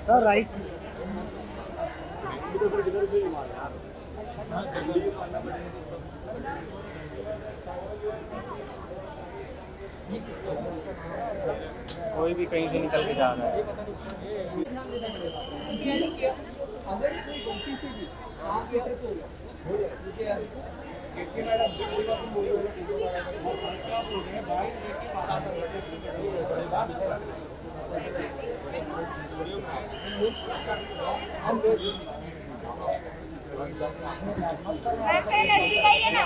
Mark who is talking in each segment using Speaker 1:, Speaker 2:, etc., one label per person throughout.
Speaker 1: Sir right. कोई भी कहीं से निकल के जा रहा है.
Speaker 2: मैम थोड़ा नजदीक आइए ना.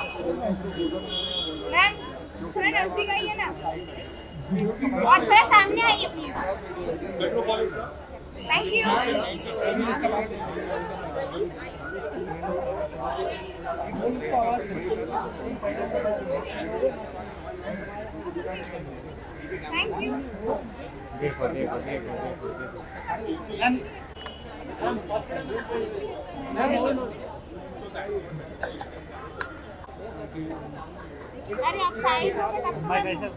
Speaker 2: मैम थोड़ा नजदीक आइए ना. और थोड़ा सामने आइए please. Thank you. Thank you.
Speaker 1: देखो देखो देखो
Speaker 2: अरे आप साइड हो जाओ.
Speaker 1: मैं कैसे.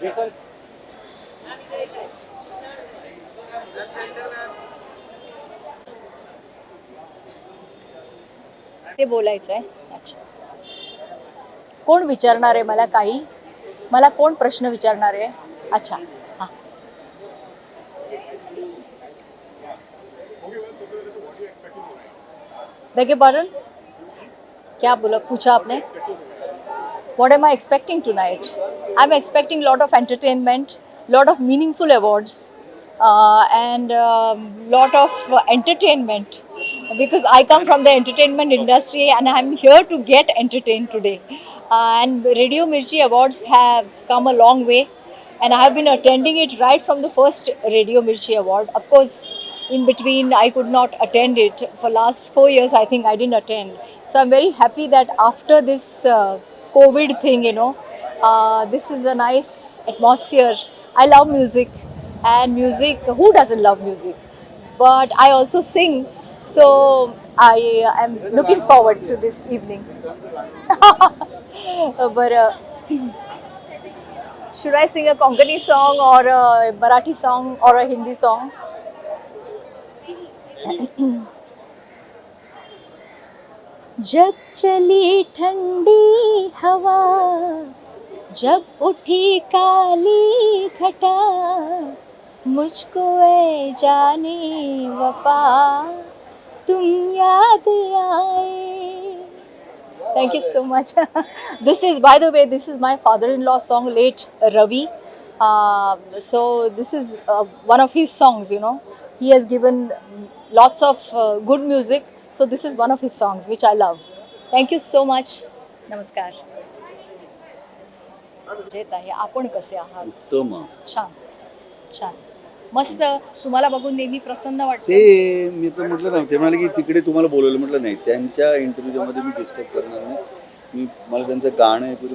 Speaker 1: जैसन
Speaker 3: ते बोलायचं आहे. अच्छा, कोण विचारणार आहे मला काही? मला कोण प्रश्न विचारणार आहे? अच्छा, हां. बेगे पार्डन, क्या बोला, पूछा आपने? What am I expecting tonight? I'm expecting a lot of entertainment, lot of meaningful awards, and lot of entertainment, because I come from the entertainment industry and I'm here to get entertained today. And Radio Mirchi Awards have come a long way, and I have been attending it right from the first Radio Mirchi Award. Of course, in between I could not attend it. For last 4 years I think I didn't attend. So I'm very happy that after this COVID thing, this is a nice atmosphere. I love music, and music, who doesn't love music? But I also sing, so I am looking forward to this evening. But should I sing a Konkani song or a Marathi song or a Hindi song? जब चली ठंडी हवा, जब उठी काली घटा, मुझको ए जाने वफा तुम याद आए. Thank you so much. This is, by the way, this is my father-in-law song, late Ravi. So this is one of his songs, He has given lots of good music. So this is one of his songs, which I love. Thank you so much. Namaskar. जेत आहे. आपण कसे आहात?
Speaker 4: उत्तम.
Speaker 3: छान छान मस्त. तुम्हाला बघून नेहमी प्रसन्न वाटते.
Speaker 4: ते मी तर म्हटलं ना, ते म्हणाले की तिकडे तुम्हाला बोलवलं. म्हटलं नाही, त्यांच्या इंटरव्ह्यूमध्ये मी डिस्टर्ब करणार नाही. मला त्यांचं गाणं ऐकू दे.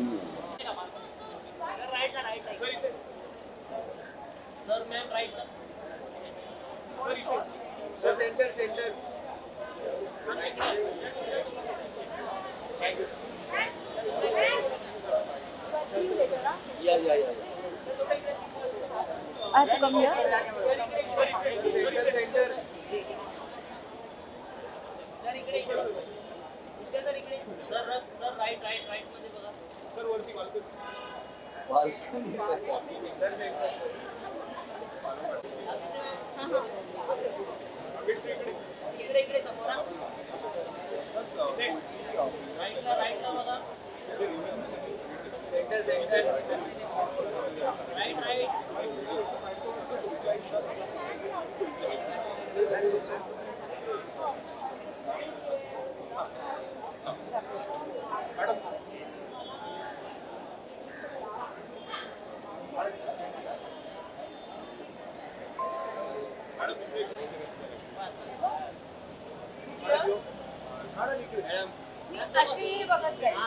Speaker 3: I have to come here. अशी बघत जाईल.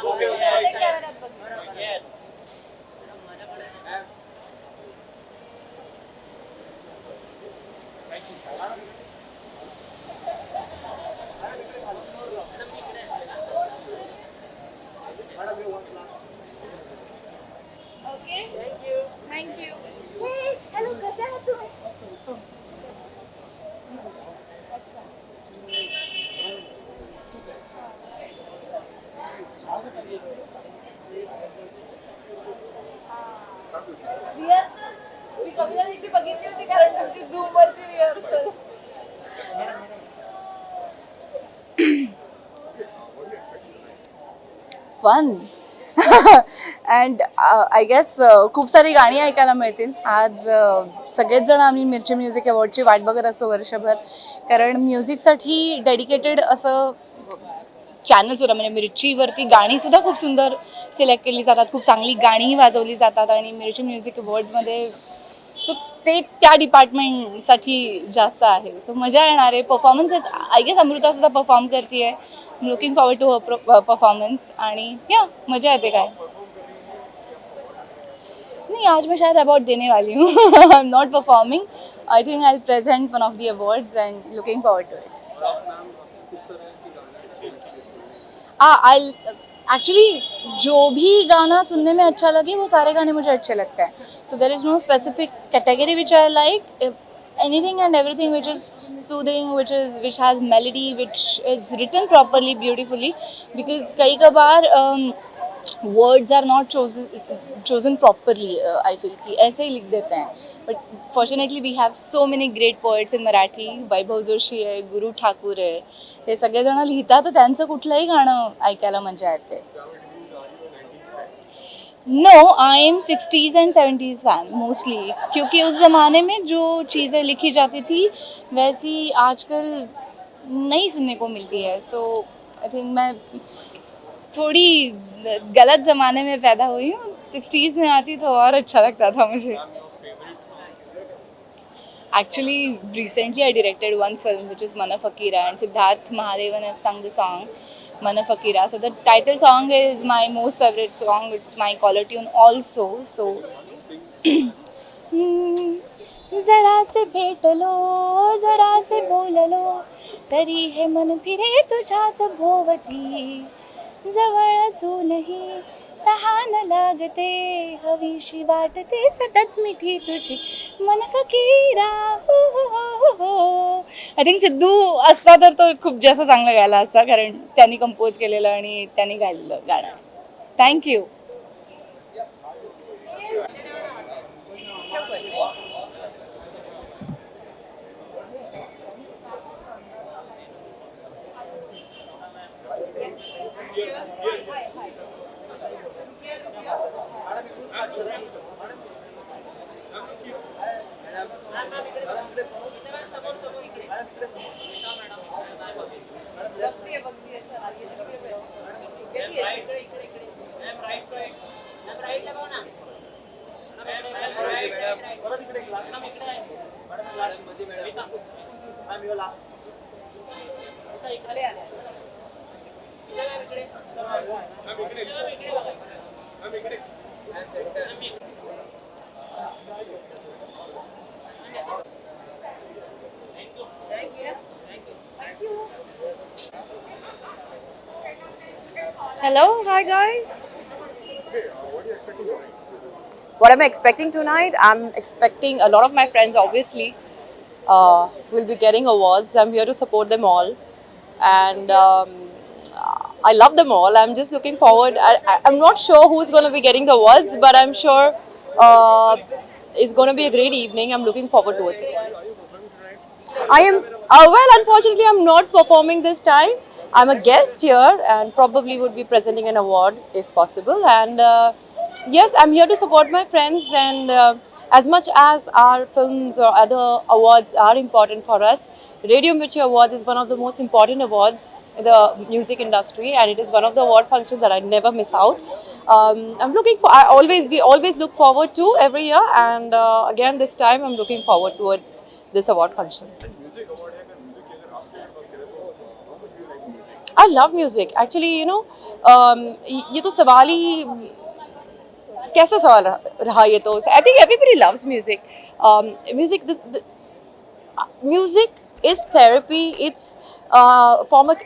Speaker 3: कॅमेऱ्यात बघ.
Speaker 2: थँक्यू. हे हॅलो, कसे आहात तुम्ही? अच्छा. रिहर्सल मी कविता हिची बघितली होती कारण तुमची झूम वरची rehearsal.
Speaker 3: Fun and I guess खूप सारी गाणी ऐकायला मिळतील आज. सगळेच जण आम्ही मिरची म्युझिक अवॉर्डची वाट बघत असतो वर्षभर, कारण म्युझिकसाठी डेडिकेटेड असं चॅनल्स होतं. म्हणजे मिरचीवरती गाणीसुद्धा खूप सुंदर सिलेक्ट केली जातात, खूप चांगली गाणीही वाजवली जातात आणि मिरची म्युझिक अवॉर्ड्समध्ये सो ते त्या डिपार्टमेंटसाठी जास्त आहे. सो मजा येणार आहे. परफॉर्मन्सेस आय गेस अमृतासुद्धा परफॉर्म करते आहे. Looking forward to her performance आणि या मजा येते. काय नहीं, आज मैं शायद अवार्ड देने वाली हूँ. I am not performing. I think I will present one of the awards and looking forward to it. I actually जो भी गाना सुनने में अच्छा लगे वो सारे गाने मुझे अच्छे लगते हैं. So there is no specific category which I like. Anything and everything which is soothing, which has melody, which is written properly, beautifully, because कई कबार words are not chosen properly. I feel कि ऐसे ही लिख देते हैं. But fortunately we have so many great poets in Marathi. Vaibhav Joshi आहे, गुरु ठाकूर आहे, हे सगळेजण लिहितात, तर त्यांचं कुठलंही गाणं ऐकायला मजा येते. No, I am 60s and 70s fan mostly, क्योंकि उस ज़माने में जो चीज़ें लिखी जाती थी वैसी आजकल नहीं सुनने को मिलती है. सो आई थिंक मैं थोड़ी गलत ज़माने में पैदा हुई हूँ. 60s में आती तो और अच्छा लगता था मुझे. Actually, recently I directed one film which is Mana Fakira, and Siddharth Mahadevan has sung the song Mana Fakira. So the title song is my most favorite song. It's my caller tune also. So जरा से भेट लो, जरा से बोल लो, तरी हे मन फिरे तुझ्याच भोवती, जवळ असूनही तहान लागते, हवीशी वाटते सतत मिठी तुझी मन फकीरा. आय थिंक सिद्धू असता तर तो खूप जास्त चांगलं गायला असता, कारण त्यांनी कंपोज केलेलं आणि त्यांनी गायलेलं गाणं. Thank you.
Speaker 5: Hello, hi guys. What am I expecting tonight? I'm expecting a lot of my friends, obviously, will be getting awards. I'm here to support them all, and I love them all. I'm just looking forward. I'm not sure who's going to be getting the awards, but I'm sure it's going to be a great evening. I'm looking forward towards it. I am well. Unfortunately, I'm not performing this time. I'm a guest here and probably would be presenting an award if possible. And yes, I'm here to support my friends. And as much as our films or other awards are important for us, Radio Mirchi Awards is one of the most important awards in the music industry, and it is one of the award functions that I never miss out. We always look forward to every year, and again this time I'm looking forward towards this award function. I love music. Actually, you know, ये तो सवाल ही कैसा सवाल रहा ये तो. I think everybody loves music. Music is therapy. It's form of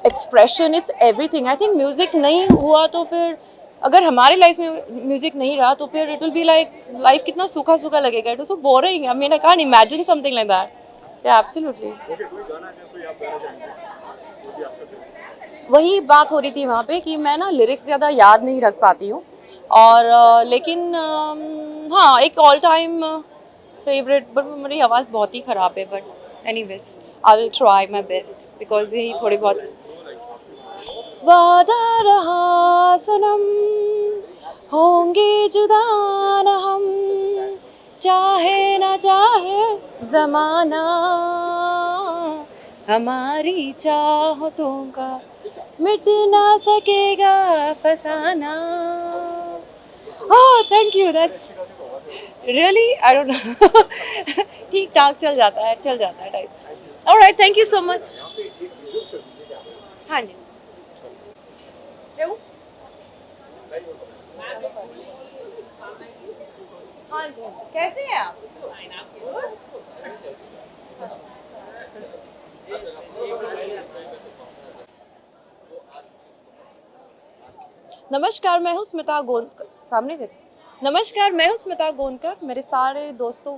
Speaker 5: expression. It's everything. I think music नहीं हुआ तो फिर अगर हमारे लाइफ में म्यूजिक नहीं रहा तो फिर it will be like life कितना सूखा सूखा लगेगा. It was so boring. I mean I can't imagine something like that. या एब्सोल्युटली. वही बात हो रही थी वहाँ पे कि मैं ना लिरिक्स ज़्यादा याद नहीं रख पाती हूँ और लेकिन हाँ एक ऑल टाइम फेवरेट. बट मेरी आवाज़ बहुत ही ख़राब है. But anyways I will try my best because यही थोड़ी बहुत. वादा रहा सनम होंगे जुदा न हम चाहे न चाहे ज़माना हमारी चाहतों का मिट ना सकेगा फसाना. Oh thank you. That's really I don't know. ठीक ठाक चल जाता है types. Alright thank you so much. हाँ जी. हाँ जी. कैसे हैं आप? नमस्कार मैं हूँ स्मिता गोंदकर. सामने दे. नमस्कार मैं हूँ स्मिता गोंदकर. मेरे सारे दोस्तों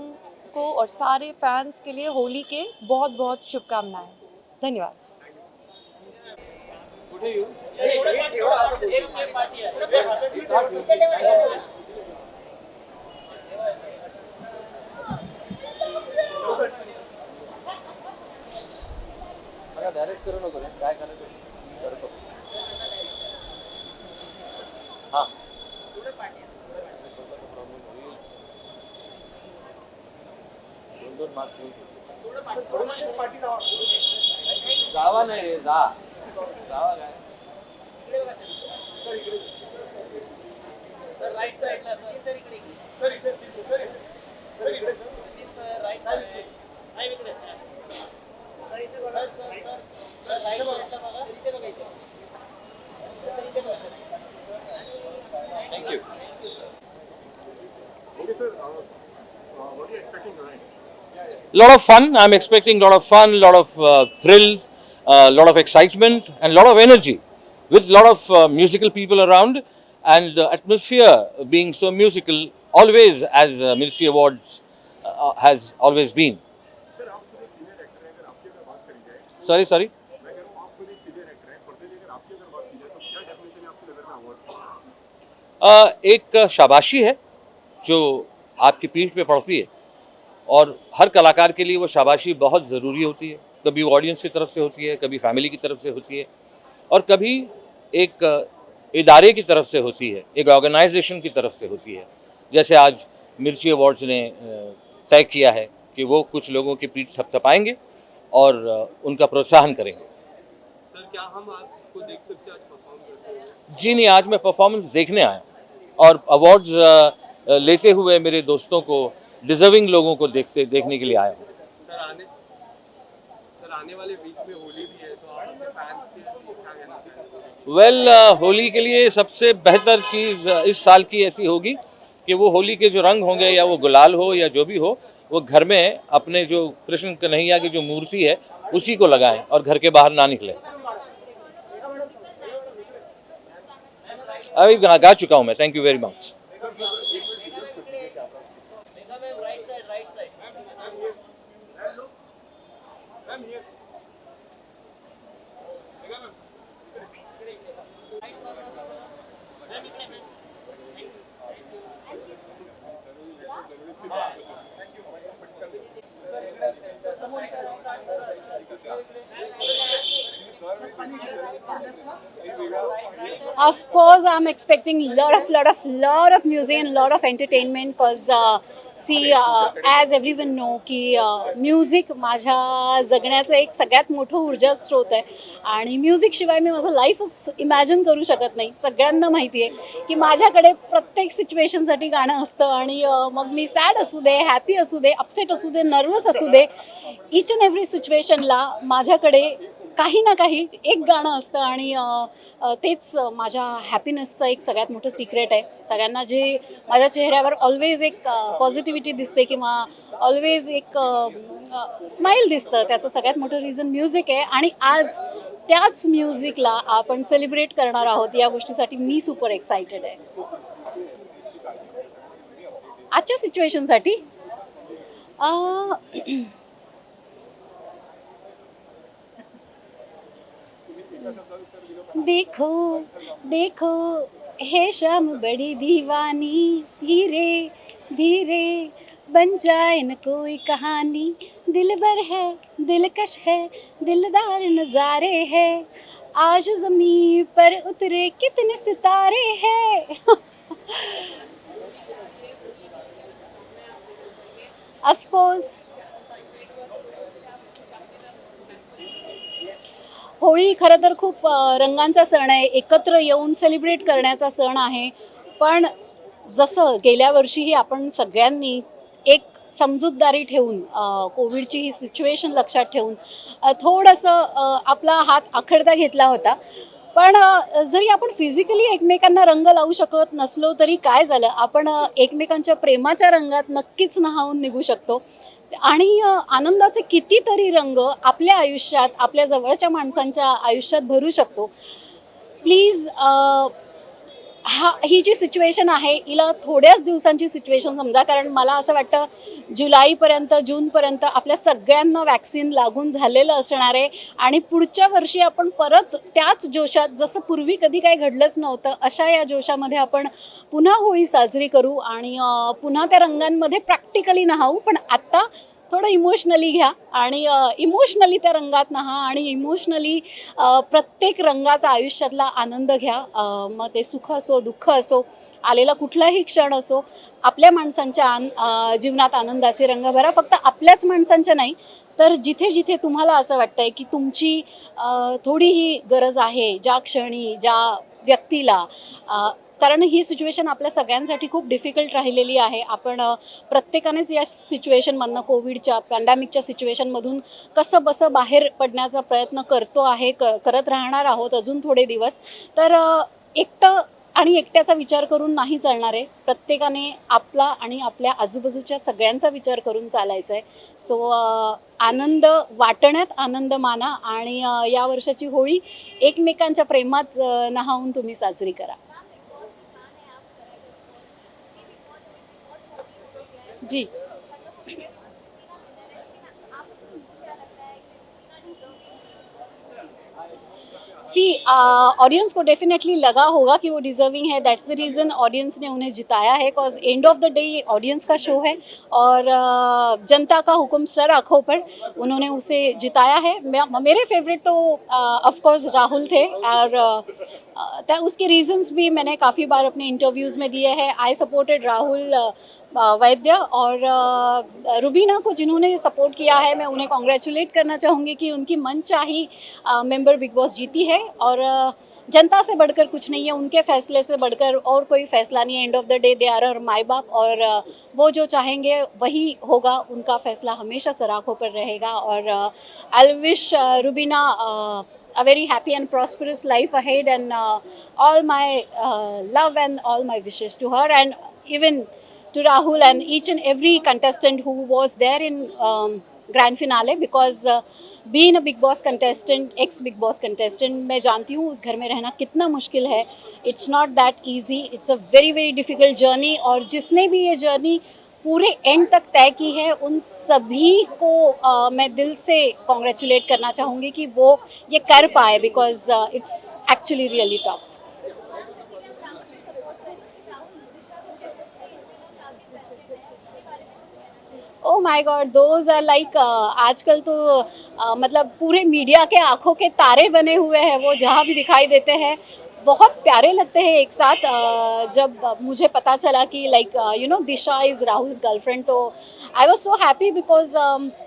Speaker 5: को और सारे फैंस के लिए होली के बहुत बहुत शुभकामनाएं. धन्यवाद.
Speaker 1: डायरेक्ट करू नको रे. काय करायचं करतो. हां दोन मार्क्स जावा नाही रे. जावा काय सर राईट साइडला सर इकडे सर इकडे सर इकडे सर राईट साइड साहेब इकडे सर इथे बघा सर राईट साइडला बघा इथे बघायचं. इथे बघा. Thank you.
Speaker 6: Okay, sir. What are you expecting tonight?
Speaker 1: Lot of fun. I'm expecting lot of fun, lot of thrill, lot of excitement, and lot of energy, with lot of musical people around, and the atmosphere being so musical, always as Military Awards has always been.
Speaker 6: Sir, आप खुद एक senior actor हैं. अगर आपकी अगर बात करी जाए,
Speaker 1: Sorry.
Speaker 6: मैं कह रहा हूँ आप खुद एक सीनियर एक्टर हैं. पर्सनली अगर आपकी अगर बात की जाए तो क्या डेफिनेशन है आपकी नजर में अवार्ड?
Speaker 1: एक शाबाशी है जो आपकी पीठ पे पड़ती है, और हर कलाकार के लिए वो शाबाशी बहुत ज़रूरी होती है. कभी ऑडियंस की तरफ से होती है, कभी फैमिली की तरफ से होती है, और कभी एक इदारे की तरफ से होती है, एक ऑर्गेनाइजेशन की तरफ से होती है. जैसे आज मिर्ची अवार्ड्स ने तय किया है कि वो कुछ लोगों की पीठ थपथपाएंगे और उनका प्रोत्साहन करेंगे.
Speaker 6: सर, क्या हम आपको देख सकते हैं आज परफॉर्म करते हुए?
Speaker 1: जी नहीं, आज मैं परफॉर्मेंस देखने आया और अवार्ड्स लेते हुए मेरे दोस्तों को, डिजर्विंग लोगों को देखने के लिए आया हूँ.
Speaker 6: सर आने वाले वीक में होली भी है, तो आप अपने फैंस के लिए क्या कहना चाहेंगे?
Speaker 1: वेल, होली के लिए सबसे बेहतर चीज़ इस साल की ऐसी होगी कि वो होली के जो रंग होंगे, या वो गुलाल हो या जो भी हो, वो घर में अपने जो कृष्ण कन्हैया की जो मूर्ति है उसी को लगाएं और घर के बाहर ना निकले. अभी गा चुका हूँ मैं. Thank you very much.
Speaker 7: Of course, I'm expecting lot of music and lot of entertainment because as everyone know की म्युझिक माझ्या जगण्याचं एक सगळ्यात मोठं ऊर्जा स्रोत आहे आणि म्युझिक शिवाय मी माझं लाईफच इमॅजिन करू शकत नाही. सगळ्यांना माहिती आहे की माझ्याकडे प्रत्येक सिच्युएशनसाठी गाणं असतं आणि मग मी सॅड असू दे, हॅपी असू दे, अपसेट असू दे, नर्वस असू दे, ईच अँड एव्हरी सिच्युएशनला माझ्याकडे काही ना काही एक गाणं असतं आणि तेच माझ्या हॅपीनेसचं एक सगळ्यात मोठं सिक्रेट आहे. सगळ्यांना जे माझ्या चेहऱ्यावर ऑलवेज एक पॉझिटिव्हिटी दिसते किंवा ऑलवेज एक स्माईल दिसतं, त्याचं सगळ्यात मोठं रिझन म्युझिक आहे. आणि आज त्याच म्युझिकला आपण सेलिब्रेट करणार आहोत या गोष्टीसाठी मी सुपर एक्सायटेड आहे. आजच्या सिच्युएशनसाठी देखो देखो है शाम बड़ी दीवानी, धीरे धीरे बन जाए न कोई कहानी, दिलबर है दिलकश है दिलदार नज़ारे है, आज ज़मीं पर उतरे कितने सितारे हैं. ऑफ कोर्स होळी खरं तर खूप रंगांचा सण आहे, एकत्र येऊन सेलिब्रेट करण्याचा सण आहे. पण जसं गेल्या वर्षीही आपण सगळ्यांनी एक समजूतदारी ठेवून कोविडची ही सिच्युएशन लक्षात ठेवून थोडंसं आपला हात आखडता घेतला होता. पण जरी आपण फिजिकली एकमेकांना रंग लावू शकत नसलो तरी काय झालं, आपण एकमेकांच्या प्रेमाच्या रंगात नक्कीच न्हावून निघू शकतो. आणि आनंदाचे कितीतरी रंग आपल्या आयुष्यात, आपल्या जवळच्या माणसांच्या आयुष्यात भरू शकतो. प्लीज ही जी सिच्युएशन आहे हिला थोड्याच दिवसांची सिच्युएशन समजा, कारण मला असं वाटतं जुलैपर्यंत जूनपर्यंत आपल्या सगळ्यांना वॅक्सिन लागून झालेलं असणार आहे. आणि पुढच्या वर्षी आपण परत त्याच जोशात, जसं पूर्वी कधी काही घडलंच नव्हतं अशा या जोशामध्ये आपण पुन्हा होळी साजरी करू आणि पुन्हा त्या रंगांमध्ये प्रॅक्टिकली नहाऊ. पण आत्ता थोडं इमोशनली घ्या आणि इमोशनली त्या रंगात नहा आणि इमोशनली प्रत्येक रंगाचा आयुष्यातला आनंद घ्या. मग ते सुख असो, दुःख असो, आलेला कुठलाही क्षण असो, आपल्या माणसांच्या जीवनात आनंदाचे रंग भरा. फक्त आपल्याच माणसांच्या नाही तर जिथे जिथे तुम्हाला असं वाटतंय की तुमची थोडीही गरज आहे, ज्या क्षणी, ज्या व्यक्तीला, कारण ही सिच्युएशन आपल्या सगळ्यांसाठी खूप डिफिकल्ट राहिलेली आहे. आपण प्रत्येकानेच या सिच्युएशनमधनं, कोविडच्या पॅन्डेमिकच्या सिच्युएशनमधून कसं बसं बाहेर पडण्याचा प्रयत्न करत राहणार आहोत अजून थोडे दिवस. तर एकटं आणि एकट्याचा विचार करून नाही चालणार आहे. प्रत्येकाने आपला आणि आपल्या आजूबाजूच्या सगळ्यांचा विचार करून चालायचं आहे. सो आनंद वाटण्यात आनंद माना आणि या वर्षाची होळी एकमेकांच्या प्रेमात नहावून तुम्ही साजरी करा. जी ऑडियंस को डेफिनेटली लगा होगा कि वो डिज़र्विंग है. दैट्स द रीज़न ऑडियंस ने उन्हें जिताया है, because and of the day ये ऑडियंस का शो है और जनता का हुक्म सर आँखों पर, उन्होंने उसे जिताया है. मेरे फेवरेट तो ऑफ कोर्स राहुल थे और उसके रीजंस भी मैंने काफ़ी बार अपने इंटरव्यूज़ में दिए हैं. आई सपोर्टेड राहुल वैद्य और रुबीना को जिन्होंने सपोर्ट किया है, मैं उन्हें कॉन्ग्रेचुलेट करना चाहूँगी कि उनकी मनचाही मेंबर बिग बॉस जीती है. और जनता से बढ़कर कुछ नहीं है, उनके फैसले से बढ़कर और कोई फैसला नहीं है. End of the day they are our माई बाप और वो जो चाहेंगे वही होगा. उनका फैसला हमेशा सराखों पर रहेगा. और I wish Rubina a very happy and prosperous life ahead, and all my love and all my wishes to her, and even to Rahul and each and every contestant who was there in grand finale, because being a Big Boss contestant, ex Big Boss contestant, मैं जानती हूँ उस घर में रहना कितना मुश्किल है. It's not that easy. It's a very very difficult journey. और जिसने भी ये जर्नी पूरे एंड तक तय की है उन सभी को मैं दिल से कॉन्ग्रेचुलेट करना चाहूँगी कि वो ये कर पाए, because it's actually really tough. Oh my god, those are like आजकल तो मतलब पूरे मीडिया के आंखों के तारे बने हुए हैं. वो जहाँ भी दिखाई देते हैं बहुत प्यारे लगते हैं एक साथ. जब मुझे पता चला कि like you know Disha is Rahul's girlfriend, तो I was so happy, because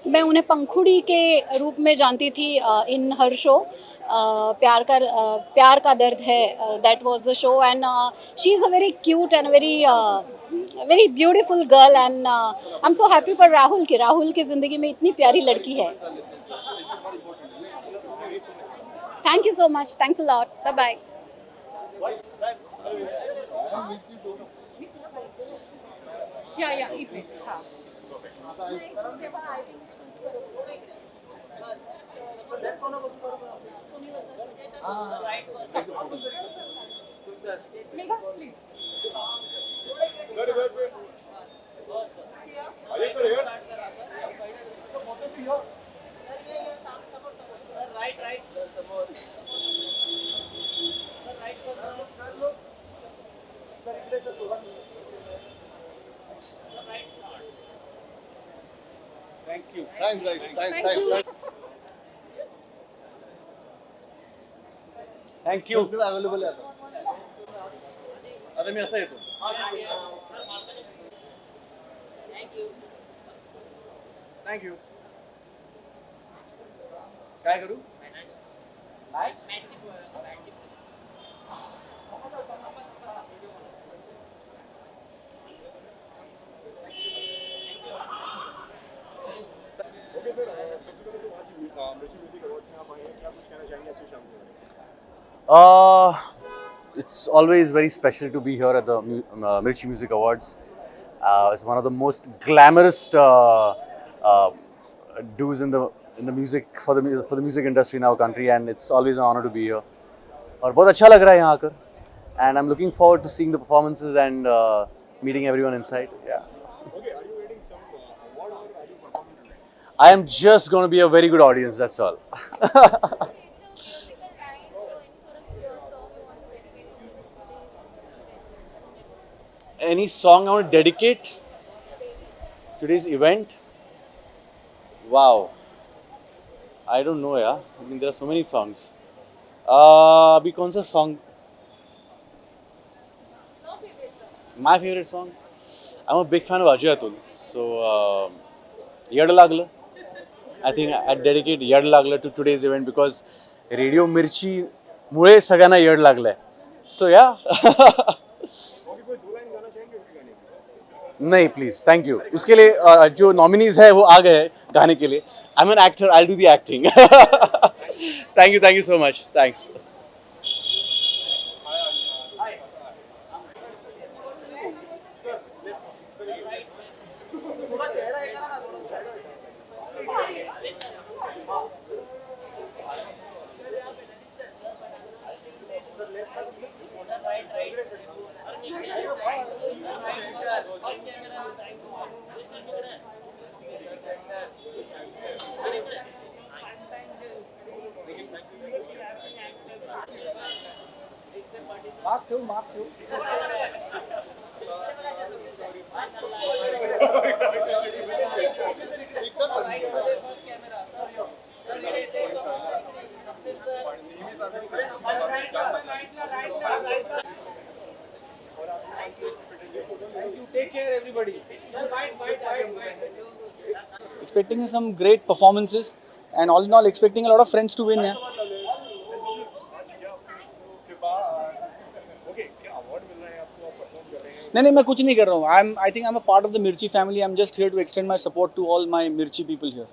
Speaker 7: मैं उन्हें पंखुड़ी के रूप में जानती थी इन हर शो. प्यार का दर्द है, that was the show, and she is a very cute and very beautiful girl. And I am so happy for Rahul कि राहुल की ज़िंदगी में इतनी प्यारी लड़की है. Thank you so much, thanks a lot, bye bye.
Speaker 6: Sir इधर पे आइए सर यार
Speaker 8: Thanks, guys. Thanks.
Speaker 4: Thank you.
Speaker 8: Available आहे आता.
Speaker 4: आता मी असा येतो. थँक्यू. काय करू?
Speaker 6: ओके सर सबसे पहले तो आज मिर्ची म्यूजिक अवार्ड्स में आप आए हैं क्या कुछ कहना चाहेंगे अच्छी शाम के बारे में
Speaker 9: It's always very special to be here at the Mirchi Music Awards. It's one of the most glamorous dues in the music for the music industry in our country, and it's always an honor to be here. और बहुत अच्छा लग रहा है यहाँ आकर, and I'm looking forward to seeing the performances and meeting everyone inside. Yeah,
Speaker 6: okay are you waiting some award or are you performing today
Speaker 9: I am just going to be a very good audience. That's all. Any song I want to dedicate today's event? Wow, I don't know, yeah. I mean, there are so many songs. अभी कौन सा song? My favorite song? I'm a big fan of Ajay Atul. So, Yad Lagla. I think I dedicate Yad Lagla to today's event because Radio Mirchi मुळे सगळ्यांना यड लागलाय. So yeah.
Speaker 6: Okay कोई दो line गाना चाहेंगे उनके गाने की
Speaker 9: नहीं प्लीज थैंक यू. उसके लिए जो नॉमिनीज है वो आ गए हैं गाने के लिए. I am an actor, I will do the acting. Thank you so much. Thanks.
Speaker 10: Expecting some great performances and all in all expecting a lot of friends to win. Yeah.
Speaker 6: Okay क्या award मिल रहा है आपको आप perform कर रहे हैं
Speaker 10: नहीं मैं कुछ नहीं कर रहा हूँ. I think I'm a part of the Mirchi family. I'm just here to extend my support to all my Mirchi people here.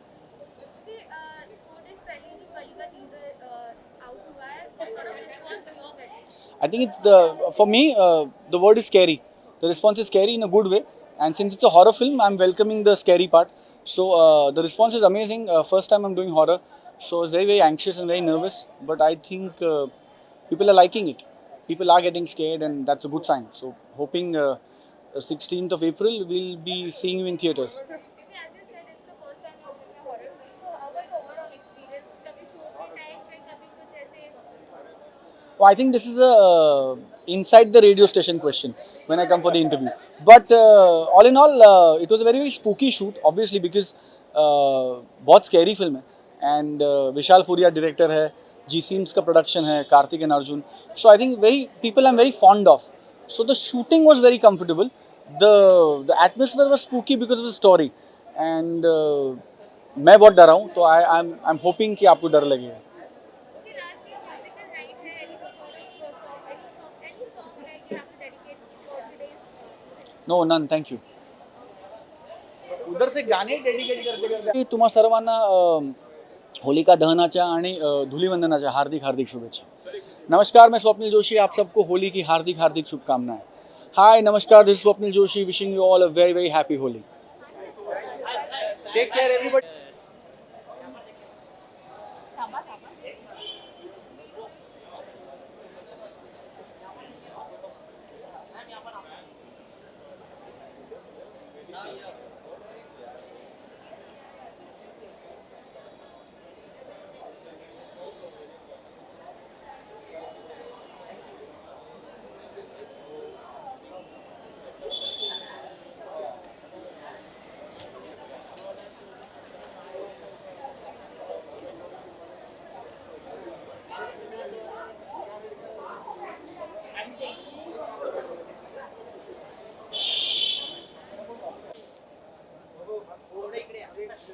Speaker 10: I think it's for me the word is scary. The response is scary in a good way, and since it's a horror film, I'm welcoming the scary part. So the response is amazing. First time I'm doing horror, so I was very anxious and very nervous. But I think people are liking it. People are getting scared, and that's a good sign. So hoping 16th of April we'll be seeing you in theaters. Well, I think this is a inside the radio station question when I come for the interview. But all in all, it was a very, very spooky shoot, obviously because बहुत scary film है. And Vishal Furia director है, G Scenes का production है, Karthik and Arjun. So I think people I'm very fond of. So the shooting was very comfortable. The atmosphere was spooky because of the story. And मैं बहुत डरा हूँ, तो I'm hoping कि आपको डर लगे. No, none. Thank you. उधर से गाणे डेडिकेट करते तुम्हा सर्वांना होलिका दहनाच्या आणि धुलीवंदनाच्या हार्दिक हार्दिक शुभेच्छा. नमस्कार, मैं स्वप्निल जोशी. आप सबको होली की हार्दिक हार्दिक शुभकामनाएं. हाय नमस्कार, this Swapnil Joshi wishing you all a very very happy Holi. Take care everybody.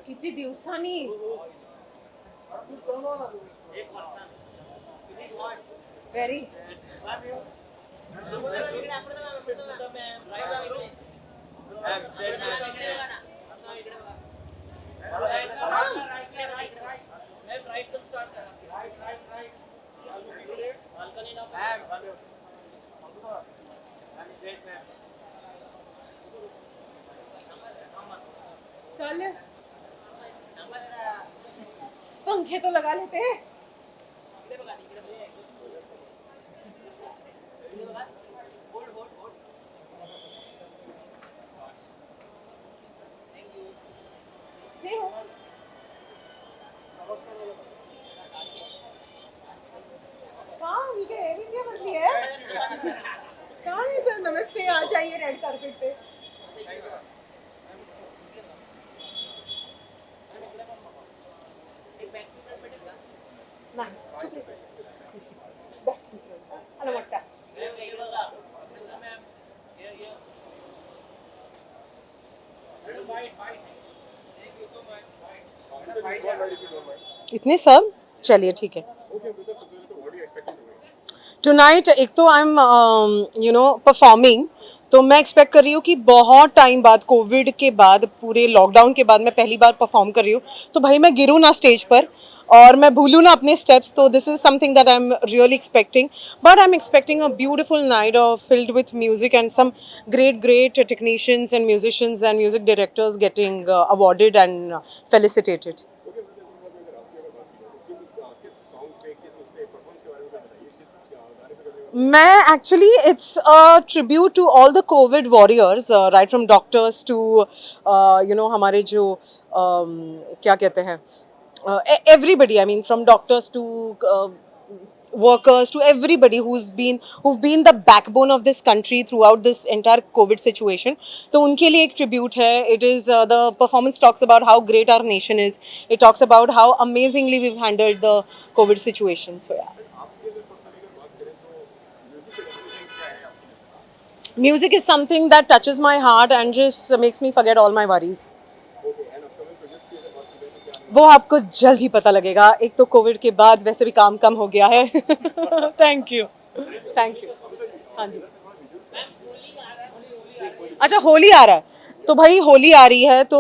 Speaker 11: किती दिवसांनी व्हेरी चल पंखे तो लगा लेते हैं कहाँ ये क्या एयर इंडिया बदली है कहाँ है सर नमस्ते आ जाइए रेड कारपेट पे नाही चुप रे. आला मोठा इतने सब चलिए ठीक है टुनाइट एक तो आई एम परफॉर्मिंग तो मैं एक्सपेक्ट कर रही हूँ कि बहुत टाइम बाद कोविड के बाद पूरे लॉकडाउन के बाद मैं पहली बार परफॉर्म कर रही हूँ तो भाई मैं गिरूँ ना स्टेज पर और मैं भूलूँ ना अपने स्टेप्स तो this is something that I am really expecting but I am expecting a beautiful night filled with music and some great technicians and musicians and music directors getting awarded and felicitated. मैं actually it's a tribute to all the covid warriors right from doctors to हमारे जो क्या कहते हैं everybody I mean from doctors to workers to everybody who've been the backbone of this country throughout this entire COVID situation. तो उनके लिए एक tribute है. It is the performance talks about how great our nation is. It talks about how amazingly we've handled the COVID situation. So yeah. Music is something that touches my heart and just makes me forget all my worries. वो आपको जल्द ही पता लगेगा. एक तो Covid के बाद वैसे भी काम कम हो गया है. Thank you. हाँ जी. अच्छा होली आ रहा है तो भाई होली आ रही है तो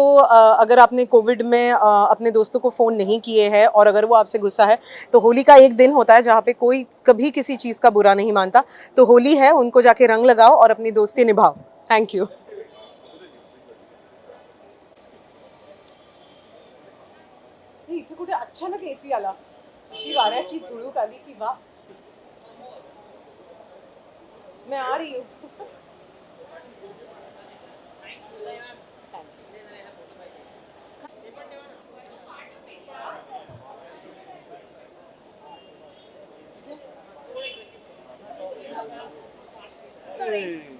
Speaker 11: अगर आपने कोविड में अपने दोस्तों को फ़ोन नहीं किए हैं और अगर वो आपसे गुस्सा है तो होली का एक दिन होता है जहाँ पे कोई कभी किसी चीज़ का बुरा नहीं मानता. तो होली है उनको जाके रंग लगाओ और अपनी दोस्ती निभाओ. Thank you. इथे कुठे अचानक एसी आला अशी वाऱ्याची झुळूक आली की वा मैं आ रही हूँ.
Speaker 2: Sorry.